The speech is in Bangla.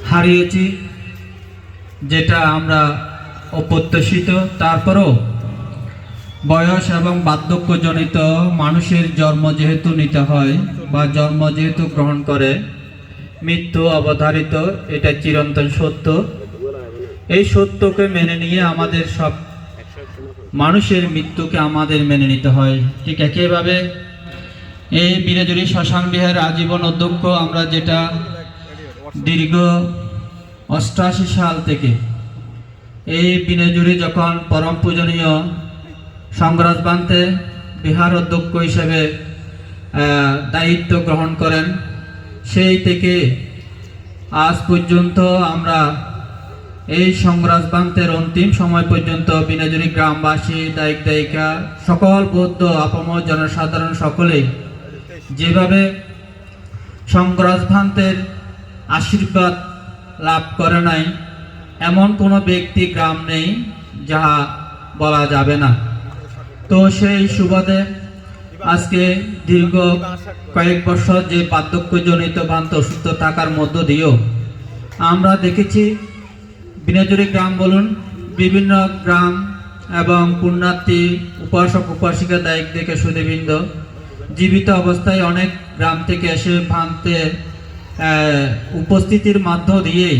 হারিয়েছি, যেটা আমরা অপ্রত্যাশিত। তারপরও বয়স এবং বার্ধক্যজনিত মানুষের জন্ম যেহেতু নিতে হয় বা জন্ম যেহেতু গ্রহণ করে, মৃত্যু অবধারিত, এটা চিরন্তন সত্য। এই সত্যকে মেনে নিয়ে আমাদের সব মানুষের মৃত্যুকে আমাদের মেনে নিতে হয়। ঠিক একইভাবে এই বীরজুরি শ্মশান বিহার আজীবন অধ্যক্ষ আমরা, যেটা দীর্ঘ 88 সাল থেকে এই বীরজুরি যখন পরম পূজনীয় সংগ্রাজ বান্তে বিহার অধ্যক্ষ হিসেবে দায়িত্ব গ্রহণ করেন, সেই থেকে আজ পর্যন্ত আমরা এই সংগ্রাজ বান্তের অন্তিম সময় পর্যন্ত বীরজুরি গ্রামবাসী, দায়িক দায়িকা, সকল বৌদ্ধ আপামর জনসাধারণ সকলেই যেভাবে সংগ্রাজ বান্তের আশীর্বাদ লাভ করে নাই, এমন কোনো ব্যক্তি গ্রাম নেই যাহা বলা যাবে না। তো সেই সুবাদে আজকে দীর্ঘ কয়েক বছর যে বার্ধক্যজনিত ভ্রান্ত অসুস্থ থাকার মধ্য দিয়েও আমরা দেখেছি বীরজুরি গ্রাম বলুন, বিভিন্ন গ্রাম এবং পুণ্যার্থী, উপাসক উপাসিকা, দায়িক থেকে সুধীবৃন্দ জীবিত অবস্থায় অনেক গ্রাম থেকে এসে ভ্রান্তের উপস্থিতির মধ্য দিয়েই